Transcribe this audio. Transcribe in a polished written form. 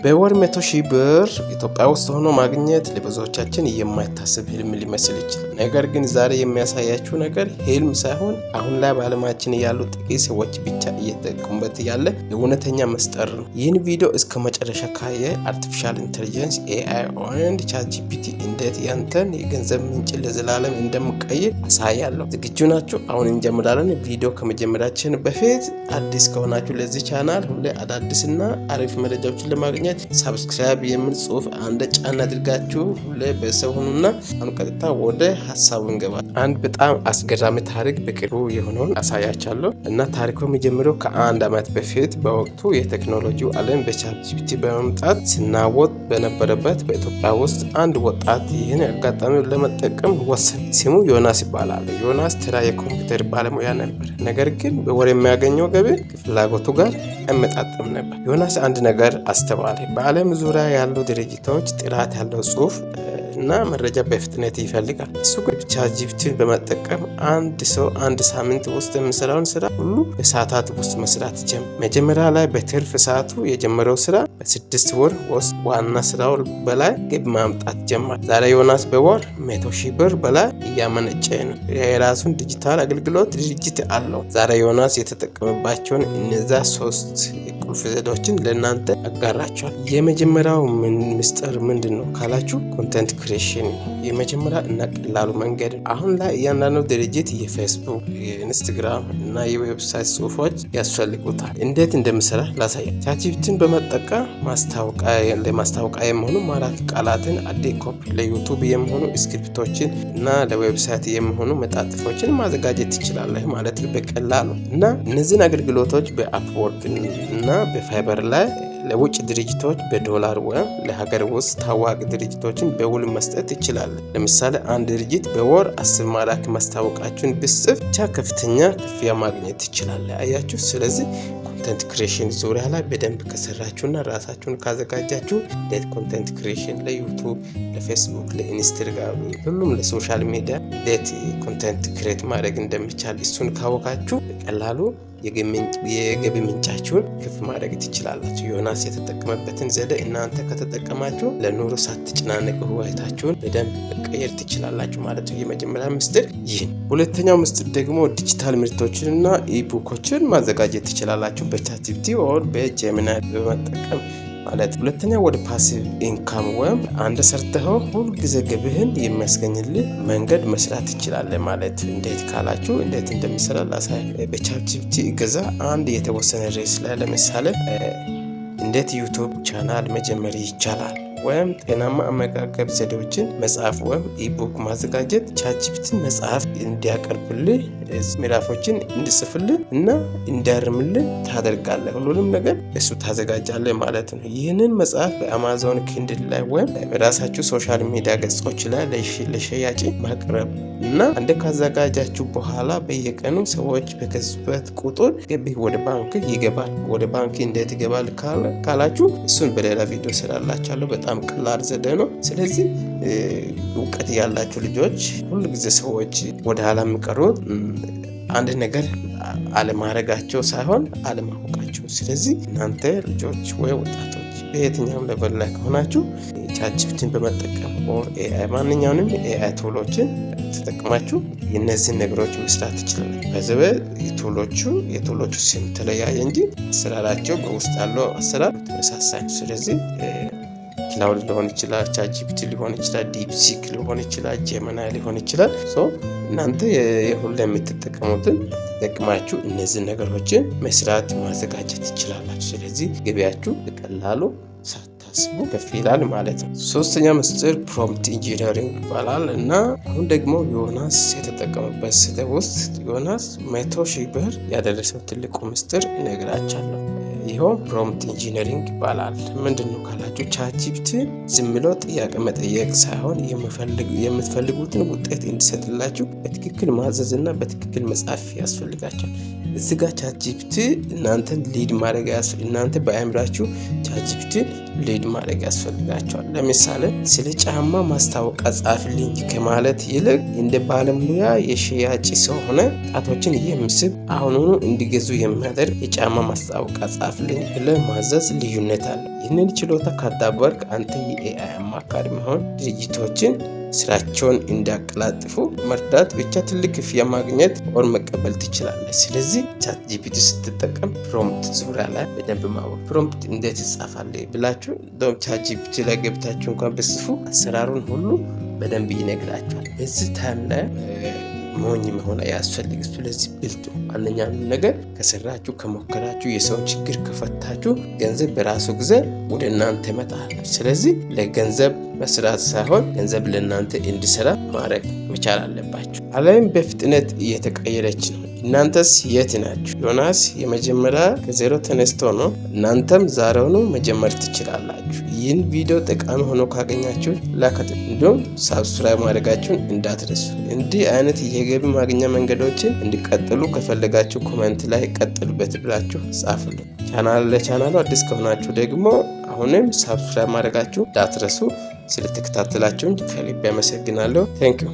በወር 100,000 ብር ኢትዮጵያ ውስጥ ሆኖ ማግኘት ለብዙዎቻችን የማይታሰብ ህልም ሊመስል ይችላል። ነገር ግን ዛሬ የሚያሳያችሁ ነገር ህልም ሳይሆን አሁን ላይ በዓለማችን ያሉ ጥቂት ሰዎች ብቻ እየተጠቀሙበት ያለ እውነተኛ መስጠር ነው። ይህን ቪዲዮ እስከ መጨረሻ ካየ አርቲፊሻል ኢንተለጀንስ AI and ChatGPT እንዴት ያንተን የገንዘብ ምንጭ ለዘላለም እንደምቀይር አሳያለሁ። ዝግጁ ናችሁ? አሁን እንጀምራለን። ቪዲዮ ከመጀመራችን በፊት አዲስ ከሆናችሁ ለዚህ ቻናል ሁሌ አዳዲስና አሪፍ መረጃዎችን ለማግኘት ሰብስክራይብ የሚል ጽሁፍ አንድ ጫን አድርጋችሁ ሁሌ በሰው ሁኑና አሁን ቀጥታ ወደ ሀሳቡ እንገባለን። አንድ በጣም አስገራሚ ታሪክ በቅርቡ የሆነውን አሳያችኋለሁ እና ታሪኩ የሚጀምረው ከ1 ዓመት በፊት በወቅቱ የቴክኖሎጂው ዓለም በቻትጂፒቲ በመምጣት ሲናወጥ በነበረበት በኢትዮጵያ ውስጥ አንድ ወጣት ይህን አጋጣሚ ለመጠቀም ወሰነ። ስሙ ዮናስ ይባላል። ዮናስ ተራ የኮምፒውተር ባለሙያ ነበር። ነገር ግን በወር የሚያገኘው ገቢ ከፍላጎቱ ጋር አይመጣጠም ነበር። ዮናስ አንድ ነገር አስተዋለ። በዓለም ዙሪያ ያሉ ድርጅቶች ጥራት ያለው ጽሁፍ እና መረጃ በፍጥነት ይፈልጋል። እሱ ግን ቻትጂፒቲን በመጠቀም አንድ ሰው አንድ ሳምንት ውስጥ የሚሰራውን ስራ ሁሉ በሰዓታት ውስጥ መስራት ጀመረ። መጀመሪያ ላይ በትርፍ ሰዓቱ የጀመረው ስራ በ6 ወር ውስጥ ዋና ስራው በላይ ገቢ ማምጣት ጀመረ። ዛሬ ዮናስ በወር 100,000 ብር በላይ እያመነጨ ነው። የራሱን ዲጂታል አገልግሎት ድርጅት አለው። ዛሬ ዮናስ የተጠቀመባቸውን እነዛ 3 ቁልፍ ዘዴዎችን ለእናንተ አጋራቸዋል። የመጀመሪያው ምስጢር ምንድን ነው ካላችሁ ኮንተንት ክሬሽን የመጀመሪያ እና ቀላሉ መንገድ። አሁን ላይ እያንዳንዱ ድርጅት የፌስቡክ፣ የኢንስታግራም እና የዌብሳይት ጽሁፎች ያስፈልጉታል። እንዴት እንደምሰራ ላሳያችሁ። ቻትጂፒቲን በመጠቀም ለማስታወቂያ የሚሆኑ ማራኪ ቃላትን፣ አዲስ ኮፒ፣ ለዩቱብ የሚሆኑ ስክሪፕቶችን እና ለዌብሳይት የሚሆኑ መጣጥፎችን ማዘጋጀት ትችላለህ ማለት በቀላሉ እና እነዚህን አገልግሎቶች በአፕወርክ እና በፋይበር ላይ ለውጭ ድርጅቶች በዶላር ወይም ለሀገር ውስጥ ታዋቂ ድርጅቶችን በውል መስጠት ይችላል። ለምሳሌ አንድ ድርጅት በወር 10 ማራኪ ማስታወቂያዎችን ብጽፍ ብቻ ከፍተኛ ክፍያ ማግኘት ይችላል። አያችሁ። ስለዚህ ኮንተንት ክሬሽን ዙሪያ ላይ በደንብ ከሰራችሁና ራሳችሁን ካዘጋጃችሁ እንዴት ኮንተንት ክሬሽን ለዩቱብ፣ ለፌስቡክ፣ ለኢንስታግራም ሁሉም ለሶሻል ሚዲያ እንዴት ኮንተንት ክሬት ማድረግ እንደሚቻል እሱን ካወቃችሁ በቀላሉ የገቢ ምንጫችሁን ከፍ ማድረግ ትችላላችሁ። ዮናስ የተጠቀመበትን ዘዴ እናንተ ከተጠቀማችሁ ለኑሮ ሳትጨናነቁ ህይወታችሁን በደንብ መቀየር ትችላላችሁ ማለት ነው። የመጀመሪያ ምስጢር ይህን። ሁለተኛው ምስጢር ደግሞ ዲጂታል ምርቶችንና ኢቡኮችን ማዘጋጀት ትችላላችሁ በቻትጂፒቲ ወይም በጄሚናይ በመጠቀም ማለት። ሁለተኛ ወደ ፓሲቭ ኢንካም ወይም አንድ ሰርተኸው ሁል ጊዜ ገቢህን የሚያስገኝልህ መንገድ መስራት ትችላለህ ማለት። እንዴት ካላችሁ እንዴት እንደሚሰራ ላሳይ። በቻትጂፒቲ እገዛ አንድ የተወሰነ ርዕስ ላይ ለምሳሌ እንዴት ዩቱብ ቻናል መጀመር ይቻላል ወይም ጤናማ አመጋገብ ዘዴዎችን መጽሐፍ ወይም ኢቡክ ማዘጋጀት ቻትጂፒቲን መጽሐፍ እንዲያቀርብልህ ምዕራፎችን እንዲጽፍልህ እና እንዲያርምልህ ታደርጋለህ። ሁሉንም ነገር እሱ ታዘጋጃለህ ማለት ነው። ይህንን መጽሐፍ በአማዞን ኪንድል ላይ ወይም በራሳችሁ ሶሻል ሚዲያ ገጾች ላይ ለሽያጭ ማቅረብ እና አንድ ካዘጋጃችሁ በኋላ በየቀኑ ሰዎች በገዙበት ቁጥር ገቢ ወደ ባንክ ይገባል። ወደ ባንክ እንዴት ይገባል ካላችሁ እሱን በሌላ ቪዲዮ ስላላችኋለሁ። በጣም ቀላል ዘዴ ነው። ስለዚህ እውቀት ያላችሁ ልጆች ሁሉ ጊዜ ሰዎች ወደ ኋላ የሚቀሩት አንድ ነገር አለማድረጋቸው ሳይሆን አለማወቃቸው። ስለዚህ እናንተ ልጆች ወይ ወጣቶች በየትኛውም ሌቨል ላይ ከሆናችሁ ቻትጂፒቲን በመጠቀም ኦር AI ማንኛውንም AI ቱሎችን ተጠቅማችሁ እነዚህን ነገሮች መስራት ይችላል። በዘበ የቱሎቹ ስም ተለያየ እንጂ አሰራራቸው በውስጥ ያለው አሰራር ተመሳሳይ። ስለዚህ ክላውድ ሊሆን ይችላል፣ ቻትጂፒቲ ሊሆን ይችላል፣ ዲፕሲክ ሊሆን ይችላል፣ ጄሚናይ ሊሆን ይችላል። እናንተ የሁሉ የምትጠቀሙትን ተጠቅማችሁ እነዚህ ነገሮችን መስራት ማዘጋጀት ትችላላችሁ። ስለዚህ ገቢያችሁ በቀላሉ ሳታስቡ ከፍ ይላል ማለት ነው። ሶስተኛ ምስጢር ፕሮምፕት ኢንጂነሪንግ ይባላል እና አሁን ደግሞ ዮናስ የተጠቀመበት ስለ ውስጥ ዮናስ 100,000 ብር ያደረሰው ትልቁ ምስጢር እነግራችኋለሁ። ይኸው ፕሮምፕት ኢንጂነሪንግ ይባላል። ምንድነው ካላችሁ ቻትጂፒቲ ዝም ብሎ ጥያቄ መጠየቅ ሳይሆን የምትፈልጉትን ውጤት እንዲሰጥላችሁ በትክክል ማዘዝ እና በትክክል መጻፍ ያስፈልጋቸዋል። እዚህ ጋር ቻትጂፒቲ እናንተን ሊድ ማድረግ እናንተ በአእምራችሁ ቻትጂፒቲ ሊድ ማድረግ ያስፈልጋቸዋል። ለምሳሌ ስለ ጫማ ማስታወቂያ ጻፍልኝ ከማለት ይልቅ እንደ ባለሙያ የሽያጭ ሰው ሆነ ጣቶችን የሚስብ አሁኑኑ እንዲገዙ የሚያደርግ የጫማ ማስታወቂያ ጻፍልኝ ብለህ ማዘዝ ልዩነት አለ። ይህንን ችሎታ ካዳበርክ አንተ የኤአይ አማካሪ መሆን ድርጅቶችን ስራቸውን እንዲያቀላጥፉ መርዳት ብቻ ትልቅ ክፍያ ማግኘት ወር መቀበል ትችላለህ። ስለዚህ ቻት ጂፒቲ ስትጠቀም ፕሮምፕት ዙሪያ ላይ በደንብ ማወቅ፣ ፕሮምፕት እንዴት ይጻፋል ብላችሁ ቻት ጂፒቲ ላይ ገብታችሁ እንኳን ብጽፉ አሰራሩን ሁሉ በደንብ ይነግራችኋል። በዚህ ታይም ላይ ሞኝ መሆን አያስፈልግም። ስለዚህ ብልጡ ማንኛውም ነገር ከሰራችሁ ከሞከራችሁ የሰውን ችግር ከፈታችሁ ገንዘብ በራሱ ጊዜ ወደ እናንተ ይመጣል። ስለዚህ ለገንዘብ መስራት ሳይሆን ገንዘብ ለእናንተ እንዲሰራ ማድረግ መቻል አለባችሁ። ዓለም በፍጥነት እየተቀየረች ነው። እናንተስ የት ናችሁ? ዮናስ የመጀመሪያ ከዜሮ ተነስቶ ነው። እናንተም ዛሬውኑ መጀመር ትችላላችሁ። ይህን ቪዲዮ ጠቃሚ ሆኖ ካገኛችሁ ላከት፣ እንዲሁም ሳብስክራይብ ማድረጋችሁን እንዳትረሱ። እንዲህ አይነት የገቢ ማግኛ መንገዶችን እንዲቀጥሉ ከፈለጋችሁ ኮሜንት ላይ ቀጥሉበት ብላችሁ ጻፉልኝ። ለቻናሉ አዲስ ከሆናችሁ ደግሞ አሁንም ሳብስክራይብ ማድረጋችሁ እንዳትረሱ። ስለተከታተላችሁኝ ከልብ አመሰግናለሁ። ቴንክ ዩ